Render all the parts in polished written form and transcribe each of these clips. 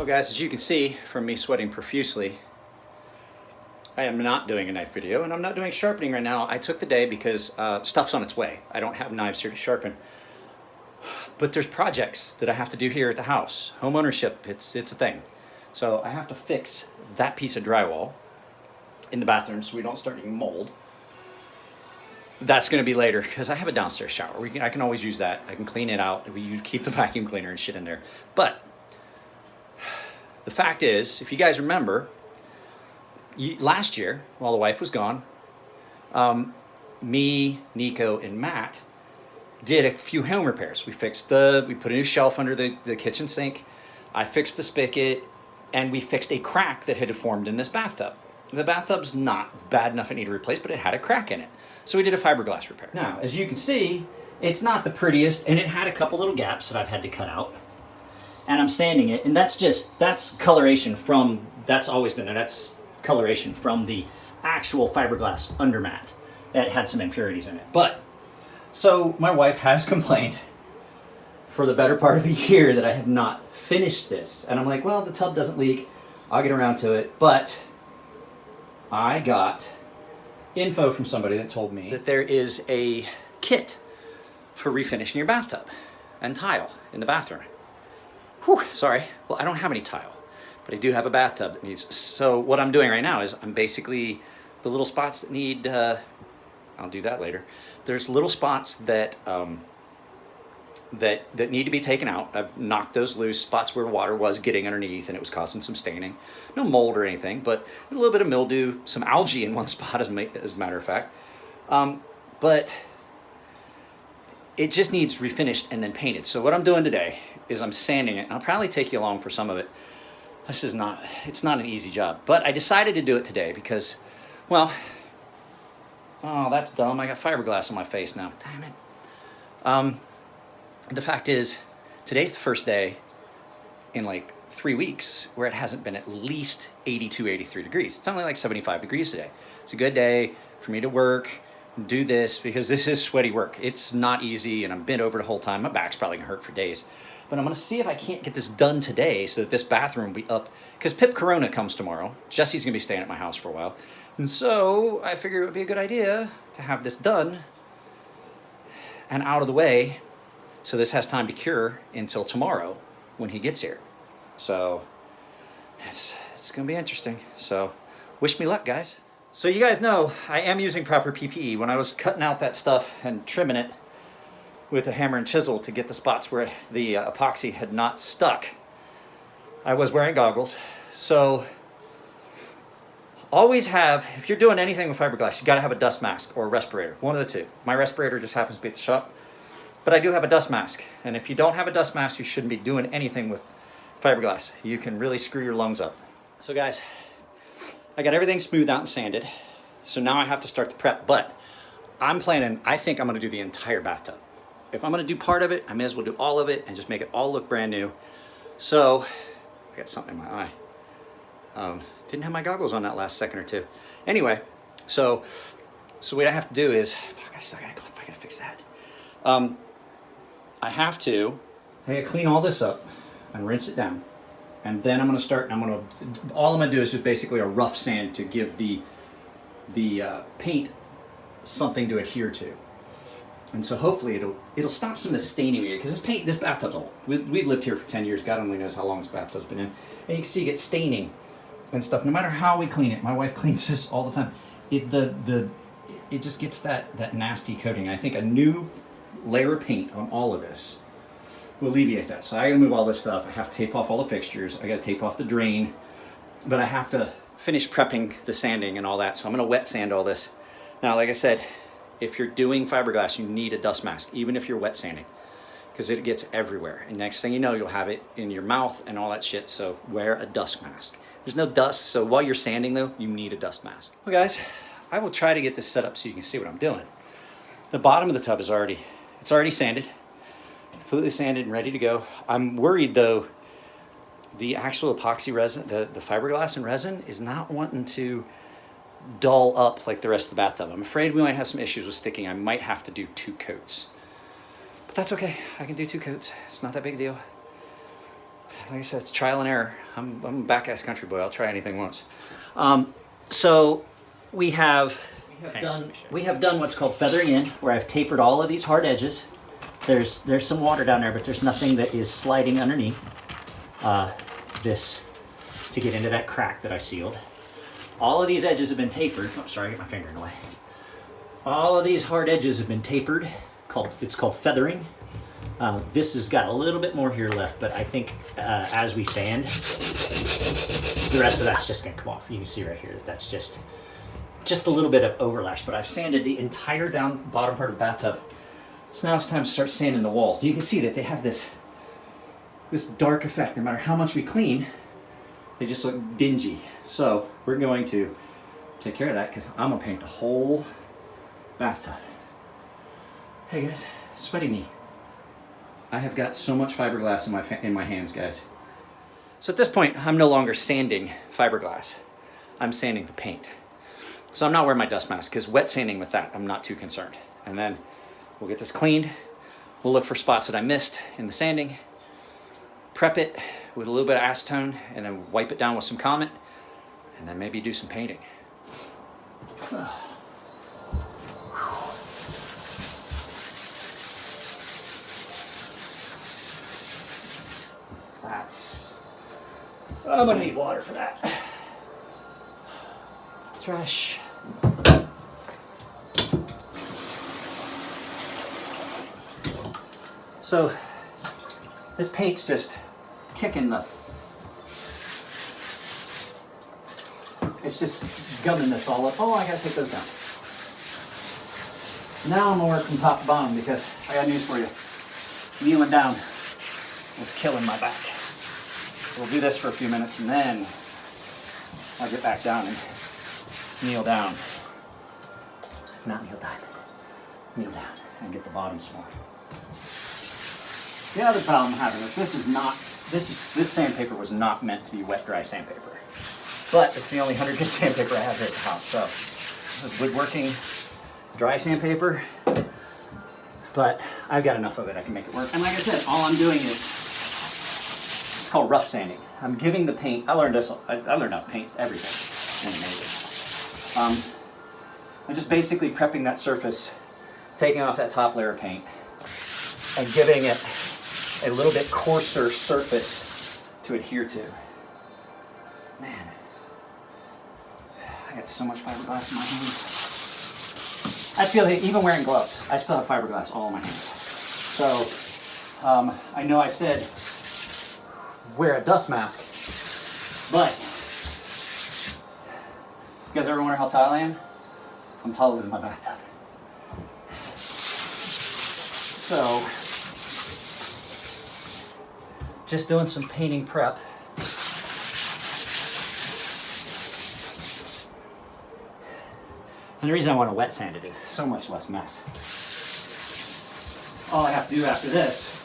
guys, as you can see from me sweating profusely, I am not doing a knife video, and I'm not doing sharpening right now. I took the day because stuff's on its way. I don't have knives here to sharpen. But there's projects that I have to do here at the house. Home ownership, it's a thing. So I have to fix that piece of drywall in the bathroom so we don't start getting mold. That's going to be later because I have a downstairs shower. I can always use that. I can clean it out. You keep the vacuum cleaner and shit in there. But the fact is, if you guys remember, last year, while the wife was gone, me, Nico, and Matt did a few home repairs. We put a new shelf under the kitchen sink. I fixed the spigot, and we fixed a crack that had formed in this bathtub. The bathtub's not bad enough it needed replaced, but it had a crack in it. So we did a fiberglass repair. Now, as you can see, it's not the prettiest, and it had a couple little gaps that I've had to cut out. And I'm sanding it, and that's coloration from, that's always been there. That's coloration from the actual fiberglass undermat that had some impurities in it. But, so my wife has complained for the better part of a year that I have not finished this. And I'm like, well, the tub doesn't leak. I'll get around to it. But I got info from somebody that told me that there is a kit for refinishing your bathtub and tile in the bathroom. Whew, sorry. Well, I don't have any tile, but I do have a bathtub that needs. So what I'm doing right now is I'm basically the little spots that need, I'll do that later. There's little spots that that need to be taken out. I've knocked those loose, spots where water was getting underneath and it was causing some staining. No mold or anything, but a little bit of mildew, some algae in one spot as a matter of fact. But it just needs refinished and then painted. So what I'm doing today is I'm sanding it. I'll probably take you along for some of it. It's not an easy job, but I decided to do it today because, well, oh, that's dumb. I got fiberglass on my face now. Damn it. The fact is, today's the first day in like 3 weeks where it hasn't been at least 82, 83 degrees. It's only like 75 degrees today. It's a good day for me to work and do this because this is sweaty work. It's not easy and I'm bent over the whole time. My back's probably gonna hurt for days. But I'm gonna see if I can't get this done today so that this bathroom will be up. Because Pip Corona comes tomorrow. Jesse's gonna be staying at my house for a while. And so I figured it would be a good idea to have this done and out of the way so this has time to cure until tomorrow when he gets here. So it's gonna be interesting. So wish me luck, guys. So you guys know I am using proper PPE. When I was cutting out that stuff and trimming it with a hammer and chisel to get the spots where the epoxy had not stuck, I was wearing goggles. So always have, if you're doing anything with fiberglass, you gotta have a dust mask or a respirator, one of the two. My respirator just happens to be at the shop, but I do have a dust mask. And if you don't have a dust mask, you shouldn't be doing anything with fiberglass. You can really screw your lungs up. So guys, I got everything smoothed out and sanded. So now I have to start the prep, but I think I'm gonna do the entire bathtub. If I'm gonna do part of it, I may as well do all of it and just make it all look brand new. So, I got something in my eye. Didn't have my goggles on that last second or two. Anyway, so what I have to do is, fuck, I gotta fix that. I gotta clean all this up and rinse it down. And then all I'm gonna do is just basically a rough sand to give the paint something to adhere to. And so hopefully it'll stop some of the staining here, because this bathtub's old. We've lived here for 10 years. God only knows how long this bathtub's been in. And you can see it gets staining and stuff. No matter how we clean it, my wife cleans this all the time. It just gets that nasty coating. I think a new layer of paint on all of this will alleviate that. So I gotta move all this stuff. I have to tape off all the fixtures. I gotta tape off the drain, but I have to finish prepping the sanding and all that. So I'm gonna wet sand all this. Now, like I said, if you're doing fiberglass, you need a dust mask, even if you're wet sanding, because it gets everywhere. And next thing you know, you'll have it in your mouth and all that shit. So wear a dust mask. There's no dust, so while you're sanding though, you need a dust mask. Well guys, I will try to get this set up so you can see what I'm doing. The bottom of the tub is already sanded, completely sanded and ready to go. I'm worried though, the actual epoxy resin, the fiberglass and resin is not wanting to dull up like the rest of the bathtub. I'm afraid we might have some issues with sticking. I might have to do 2 coats. But that's okay. I can do 2 coats. It's not that big a deal. Like I said, it's trial and error. I'm a back-ass country boy. I'll try anything once. So we have done what's called feathering in, where I've tapered all of these hard edges. There's some water down there, but there's nothing that is sliding underneath this to get into that crack that I sealed. All of these edges have been tapered. Oh, sorry, I got my finger in the way. All of these hard edges have been tapered. It's called feathering. This has got a little bit more here left, but I think as we sand, the rest of that's just gonna come off. You can see right here that that's just a little bit of overlash, but I've sanded the entire bottom part of the bathtub. So now it's time to start sanding the walls. You can see that they have this dark effect. No matter how much we clean, they just look dingy. So we're going to take care of that because I'm gonna paint the whole bathtub. Hey guys, sweaty me. I have got so much fiberglass in my hands, guys. So at this point, I'm no longer sanding fiberglass. I'm sanding the paint. So I'm not wearing my dust mask because wet sanding with that, I'm not too concerned. And then we'll get this cleaned. We'll look for spots that I missed in the sanding, prep it with a little bit of acetone, and then wipe it down with some Comet, and then maybe do some painting. I'm gonna need water for that. Trash. So this paint's just kicking it's just gumming this all up. Oh, I gotta take those down. Now I'm gonna work from top to bottom because I got news for you. Kneeling down was killing my back. So we'll do this for a few minutes and then I'll get back down and kneel down. Not kneel down. Kneel down and get the bottom some more. The other problem I'm having is this sandpaper was not meant to be wet dry sandpaper. But it's the only 100 grit sandpaper I have here at the house. So this is woodworking dry sandpaper. But I've got enough of it, I can make it work. And like I said, all I'm doing is, it's called rough sanding. I'm giving the paint, I learned how to paint everything and amazing. I'm just basically prepping that surface, taking off that top layer of paint, and giving it a little bit coarser surface to adhere to. Man, I got so much fiberglass in my hands. That's the other thing, even wearing gloves, I still have fiberglass all in my hands. So, I know I said wear a dust mask, but you guys ever wonder how tall I am? I'm taller than my bathtub. So, just doing some painting prep. And the reason I want to wet sand it is so much less mess. All I have to do after this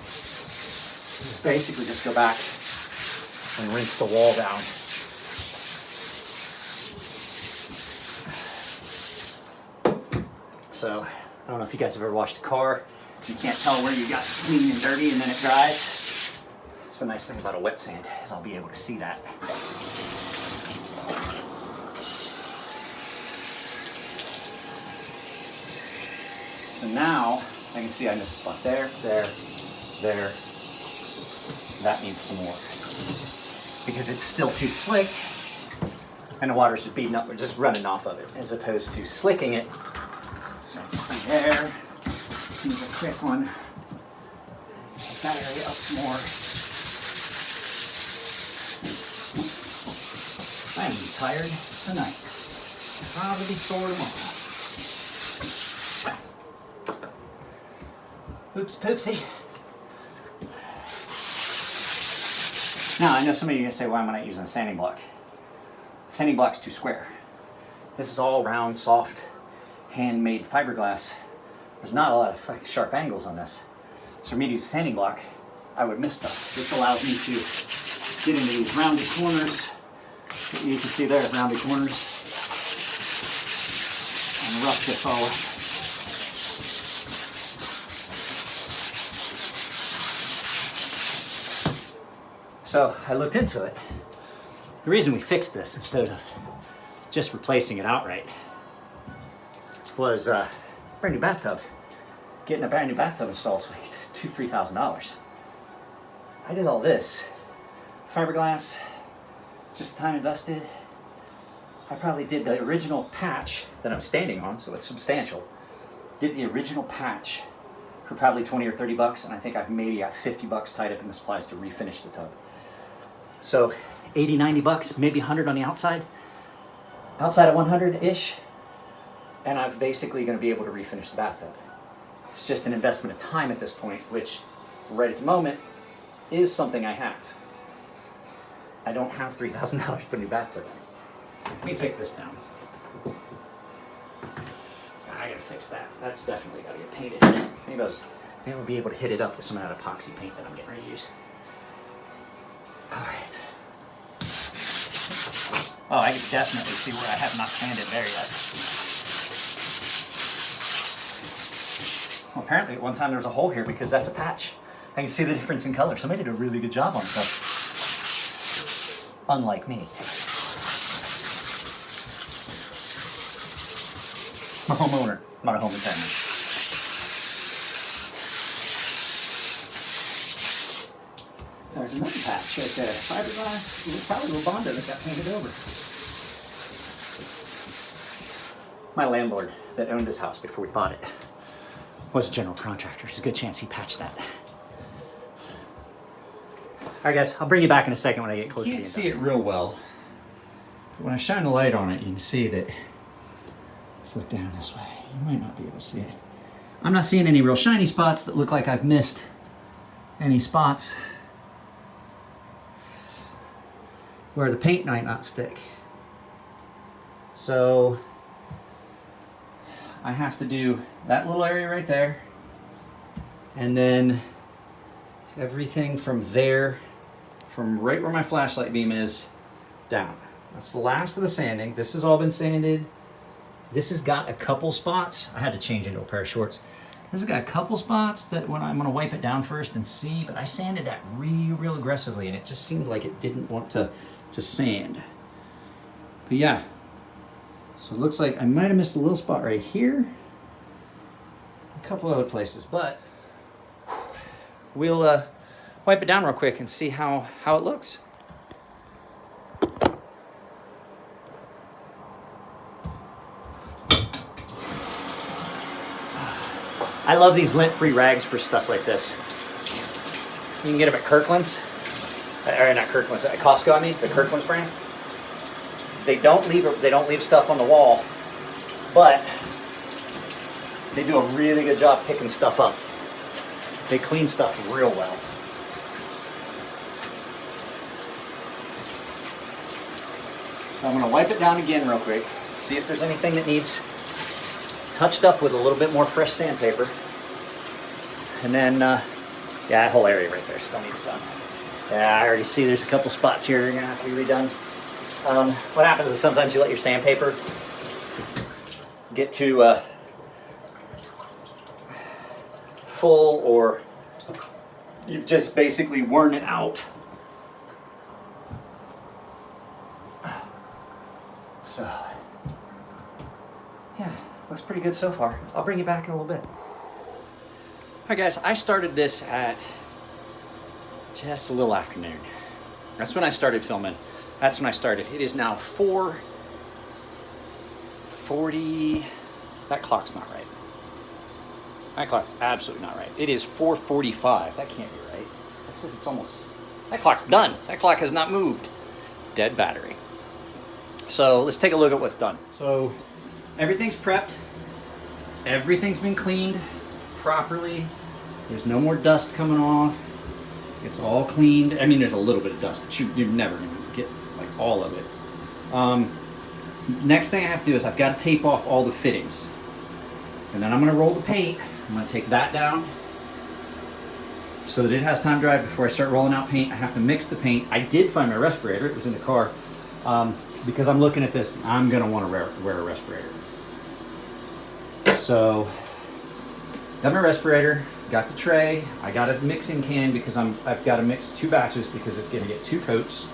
is basically just go back and rinse the wall down. So, I don't know if you guys have ever washed a car. You can't tell where you got clean and dirty and then it dries. That's the nice thing about a wet sand, is I'll be able to see that. So now, I can see I missed a spot there, there, there. That needs some more. Because it's still too slick, and the water's just beating up, we're just running off of it, as opposed to slicking it. So I can see there, use a quick one. Get that area up some more. I am tired tonight. Probably be sore tomorrow. Oops, poopsie. Now, I know some of you are going to say, why am I not using a sanding block? The sanding block's too square. This is all round, soft, handmade fiberglass. There's not a lot of sharp angles on this. So for me to use a sanding block, I would miss stuff. This allows me to get into these rounded corners. You can see there, rounded corners. And rough this all up. So I looked into it. The reason we fixed this instead of just replacing it outright was brand new bathtubs. Getting a brand new bathtub installed is like $2,000–3,000. I did all this. Fiberglass, just time invested. I probably did the original patch that I'm standing on, so it's substantial. Did the original patch for probably 20 or 30 bucks, and I think I've maybe got 50 bucks tied up in the supplies to refinish the tub. So 80, 90 bucks, maybe 100 on the outside. Outside at 100-ish, and I'm basically gonna be able to refinish the bathtub. It's just an investment of time at this point, which right at the moment is something I have. I don't have $3,000 to put a new bathtub in. Let me take this down. I gotta fix that. That's definitely gotta get painted. Maybe I'll be able to hit it up with some of that epoxy paint that I'm getting ready to use. All right. Oh, I can definitely see where I have not sanded there yet. Well, apparently at one time there was a hole here because that's a patch. I can see the difference in color. Somebody did a really good job on stuff. Unlike me. I'm a homeowner, not a home attendant. There's another patch right there. Fiberglass, it was probably Bondo that got painted over. My landlord that owned this house before we bought it was a general contractor. There's a good chance he patched that. All right, guys, I'll bring you back in a second when I get closer to you. You can't see it real well. But when I shine the light on it, you can see that. Let's look down this way. You might not be able to see it. I'm not seeing any real shiny spots that look like I've missed any spots where the paint might not stick. So I have to do that little area right there, and then everything from there, from right where my flashlight beam is, down. That's the last of the sanding. This has all been sanded. This has got a couple spots. I had to change into a pair of shorts. This has got a couple spots that when I'm gonna wipe it down first and see, but I sanded that real aggressively and it just seemed like it didn't want to sand. But yeah, so it looks like I might have missed a little spot right here. A couple other places, but we'll wipe it down real quick and see how it looks. I love these lint-free rags for stuff like this. You can get them at Kirkland's, or not Kirkland's, at Costco. I mean, the Kirkland's brand. They don't leave stuff on the wall, but they do a really good job picking stuff up. They clean stuff real well. So I'm going to wipe it down again real quick, see if there's anything that needs touched up with a little bit more fresh sandpaper. And then, yeah, that whole area right there still needs done. Yeah, I already see there's a couple spots here that are going to have to be redone. What happens is sometimes you let your sandpaper get to full, or you've just basically worn it out. So, yeah, looks pretty good so far. I'll bring you back in a little bit. All right, guys, I started this at just a little afternoon. That's when I started filming. That's when I started. It is now 4:40. That clock's not right. That clock's absolutely not right. It is 4:45. That can't be right. That says it's almost, that clock's done. That clock has not moved. Dead battery. So let's take a look at what's done. So everything's prepped. Everything's been cleaned properly. There's no more dust coming off. It's all cleaned. I mean, there's a little bit of dust, but you're never gonna get like all of it. Next thing I have to do is I've got to tape off all the fittings. And then I'm gonna roll the paint. I'm gonna take that down so that it has time to dry before I start rolling out paint. I have to mix the paint. I did find my respirator. It was in the car. Because I'm looking at this, I'm gonna want to wear a respirator. So, got my respirator. got the tray. I got a mixing can because I've got to mix 2 batches because it's going to get 2 coats.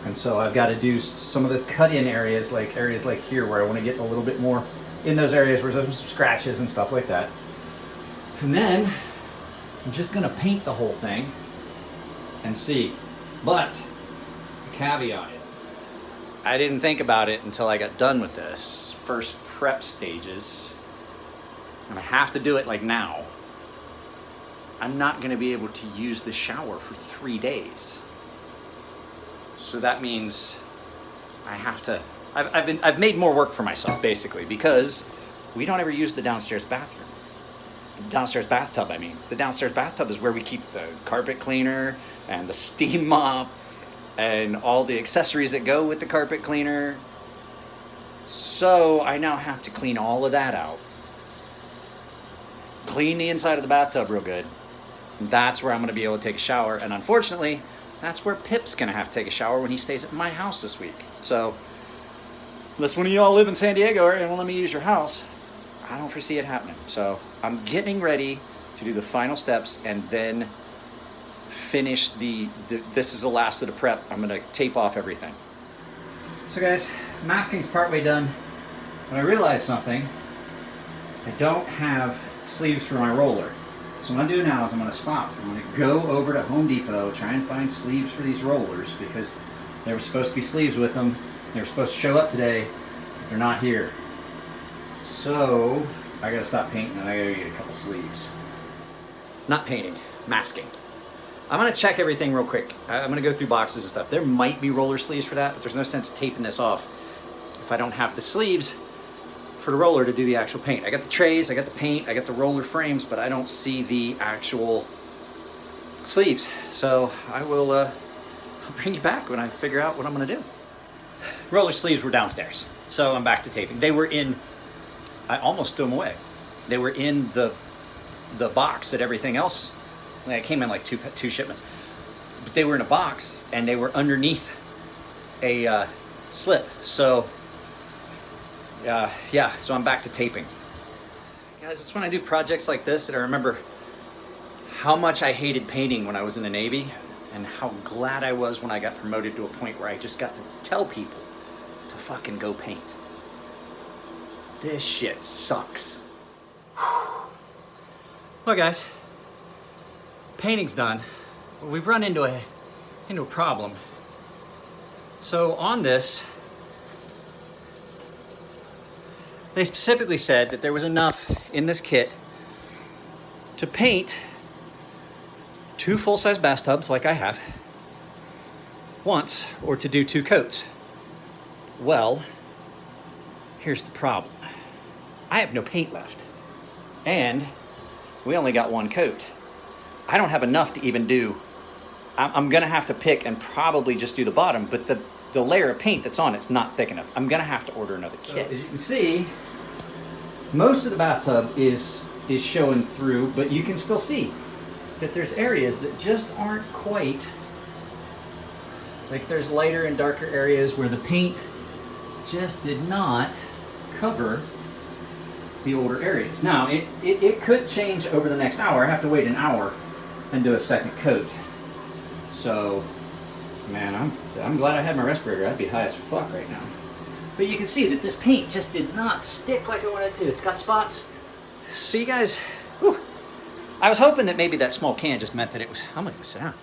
And so I've got to do some of the cut-in areas like here where I want to get a little bit more in those areas where there's some scratches and stuff like that. And then I'm just going to paint the whole thing and see. But the caveat is, I didn't think about it until I got done with this first prep stages. And I have to do it like now. I'm not going to be able to use the shower for 3 days. So that means I have to. I've made more work for myself basically because we don't ever use the downstairs bathroom. The downstairs bathtub, I mean. The downstairs bathtub is where we keep the carpet cleaner and the steam mop and all the accessories that go with the carpet cleaner. So I now have to clean all of that out. Clean the inside of the bathtub real good. That's where I'm going to be able to take a shower. And unfortunately, that's where Pip's going to have to take a shower when he stays at my house this week. So, unless one of y'all live in San Diego and won't let me use your house, I don't foresee it happening. So, I'm getting ready to do the final steps and then finish this is the last of the prep. I'm going to tape off everything. So guys, masking's partway done, but I realized something. I don't have sleeves for my roller. So what I'm doing now is I'm going to stop. I'm going to go over to Home Depot, try and find sleeves for these rollers because there were supposed to be sleeves with them. They were supposed to show up today. They're not here. So I got to stop painting and I got to get a couple sleeves. Not painting, masking. I'm going to check everything real quick. I'm going to go through boxes and stuff. There might be roller sleeves for that, but there's no sense taping this off if I don't have the sleeves for the roller to do the actual paint. I got the trays, I got the paint, I got the roller frames, but I don't see the actual sleeves. So I will I'll bring you back when I figure out what I'm gonna do. Roller sleeves were downstairs, so I'm back to taping. They were in, I almost threw them away. They were in the box that everything else, it came in like two shipments, but they were in a box and they were underneath a slip. So yeah, so I'm back to taping. Guys, it's when I do projects like this that I remember how much I hated painting when I was in the Navy and how glad I was when I got promoted to a point where I just got to tell people to fucking go paint. This shit sucks. Well guys, painting's done. We've run into a problem. So on this, they specifically said that there was enough in this kit to paint 2 full-size bathtubs like I have once, or to do 2 coats. Well, here's the problem. I have no paint left, and we only got 1 coat. I don't have enough to even do. I'm gonna have to pick and probably just do the bottom, but the layer of paint that's on it's not thick enough. I'm gonna have to order another kit. So, as you can see, most of the bathtub is showing through, but you can still see that there's areas that just aren't quite, like there's lighter and darker areas where the paint just did not cover the older areas. Now, it could change over the next hour. I have to wait an hour and do a second coat. So, man, I'm glad I had my respirator. I'd be high as fuck right now. But you can see that this paint just did not stick like I wanted to. It's got spots. So you guys, whew, I was hoping that maybe that small can just meant that it was, I'm gonna go sit down.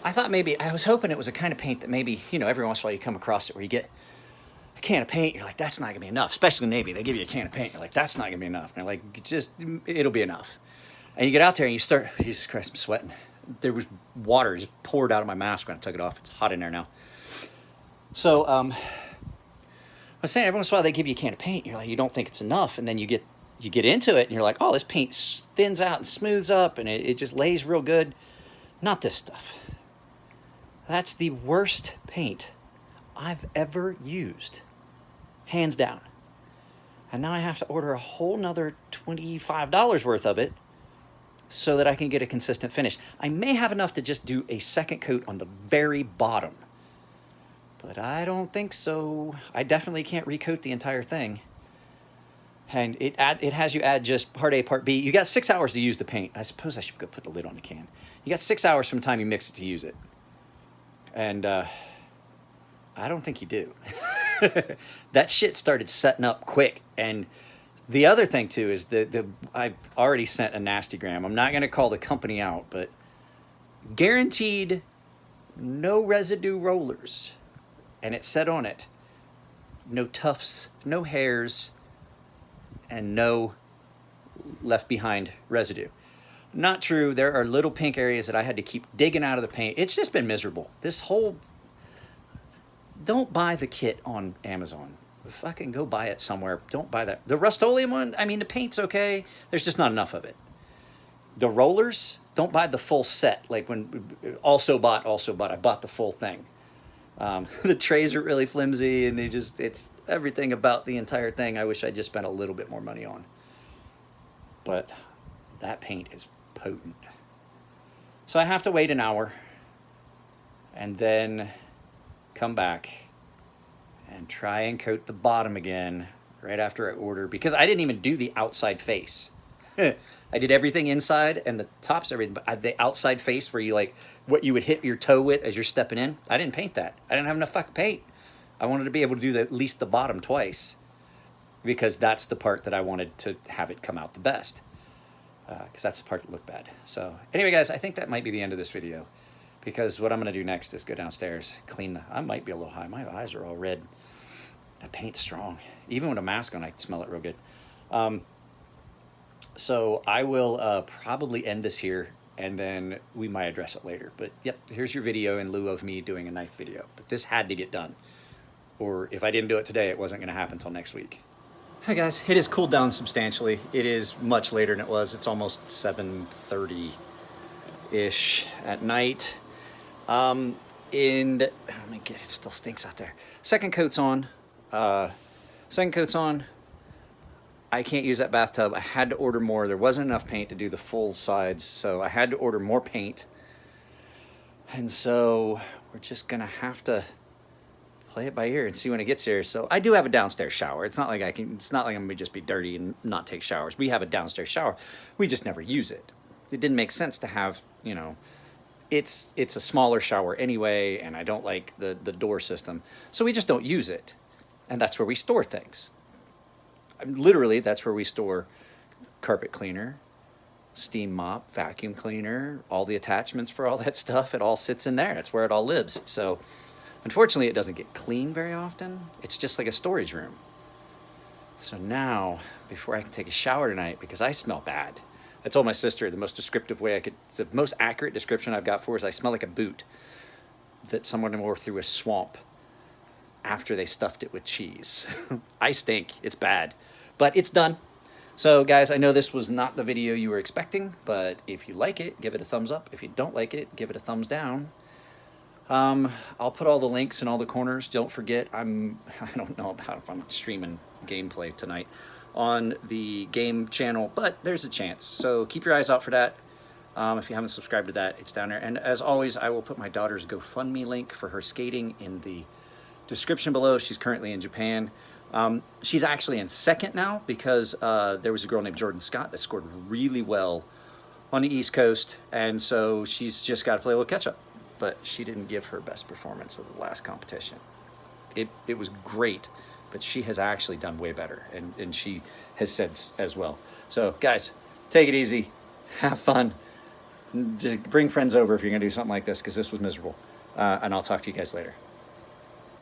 I was hoping it was a kind of paint that maybe, every once in a while you come across it where you get a can of paint, you're like, that's not gonna be enough. Especially in the Navy, they give you a can of paint, you're like, that's not gonna be enough. And you're like, it'll be enough. And you get out there and you start, Jesus Christ, I'm sweating. There was water just poured out of my mask when I took it off. It's hot in there now. So, I was saying, every once in a while they give you a can of paint, you're like, you don't think it's enough, and then you get into it, and you're like, oh, this paint thins out and smooths up, and it just lays real good. Not this stuff. That's the worst paint I've ever used, hands down. And now I have to order a whole nother $25 worth of it so that I can get a consistent finish. I may have enough to just do a second coat on the very bottom, but I don't think so. I definitely can't recoat the entire thing. And it has you add just part A, part B. You got 6 hours to use the paint. I suppose I should go put the lid on the can. You got 6 hours from the time you mix it to use it. And I don't think you do. That shit started setting up quick. And the other thing too is I've already sent a nastygram. I'm not gonna call the company out, but guaranteed no residue rollers. And it said on it, no tufts, no hairs, and no left behind residue. Not true. There are little pink areas that I had to keep digging out of the paint. It's just been miserable. Don't buy the kit on Amazon. Fucking go buy it somewhere. Don't buy that. The Rust-Oleum one, I mean, the paint's okay. There's just not enough of it. The rollers, don't buy the full set. Like when also bought, I bought the full thing. The trays are really flimsy, and it's everything about the entire thing I wish I just spent a little bit more money on. But that paint is potent. So I have to wait an hour and then come back and try and coat the bottom again right after I order, because I didn't even do the outside face. I did everything inside and the tops, everything, but the outside face where you like what you would hit your toe with as you're stepping in, I didn't paint that. I didn't have enough fucking paint. I wanted to be able to do at least the bottom twice, because that's the part that I wanted to have it come out the best, because that's the part that looked bad. So anyway, guys, I think that might be the end of this video, because what I'm going to do next is go downstairs, clean I might be a little high. My eyes are all red. That paint's strong. Even with a mask on, I can smell it real good. So I will probably end this here, and then we might address it later. But yep, here's your video in lieu of me doing a knife video. But this had to get done, or if I didn't do it today, it wasn't going to happen until next week. Hi guys, it has cooled down substantially. It is much later than it was. It's almost 7:30-ish at night. And oh my God, it still stinks out there. Second coat's on. I can't use that bathtub. I had to order more. There wasn't enough paint to do the full sides, so I had to order more paint. And so we're just gonna have to play it by ear and see when it gets here. So I do have a downstairs shower. It's not like I'm gonna just be dirty and not take showers. We have a downstairs shower. We just never use it. It didn't make sense to have, you know, it's a smaller shower anyway, and I don't like the door system. So we just don't use it. And that's where we store things. Literally, that's where we store carpet cleaner, steam mop, vacuum cleaner, all the attachments for all that stuff. It all sits in there. That's where it all lives. So unfortunately, it doesn't get cleaned very often. It's just like a storage room. So now, before I can take a shower tonight, because I smell bad, I told my sister the most descriptive way the most accurate description I've got for is I smell like a boot that someone wore through a swamp after they stuffed it with cheese. I stink. It's bad. But it's done. So guys, I know this was not the video you were expecting, but if you like it, give it a thumbs up. If you don't like it, give it a thumbs down. I'll put all the links in all the corners. Don't forget, I don't know about if I'm streaming gameplay tonight on the game channel, but there's a chance. So keep your eyes out for that. If you haven't subscribed to that, it's down there. And as always, I will put my daughter's GoFundMe link for her skating in the description below. She's currently in Japan. She's actually in second now, because there was a girl named Jordan Scott that scored really well on the East Coast, and so she's just got to play a little catch up. But she didn't give her best performance of the last competition. It was great, but she has actually done way better, and she has said as well. So guys, take it easy, have fun, bring friends over if you're gonna do something like this, because this was miserable. And I'll talk to you guys later.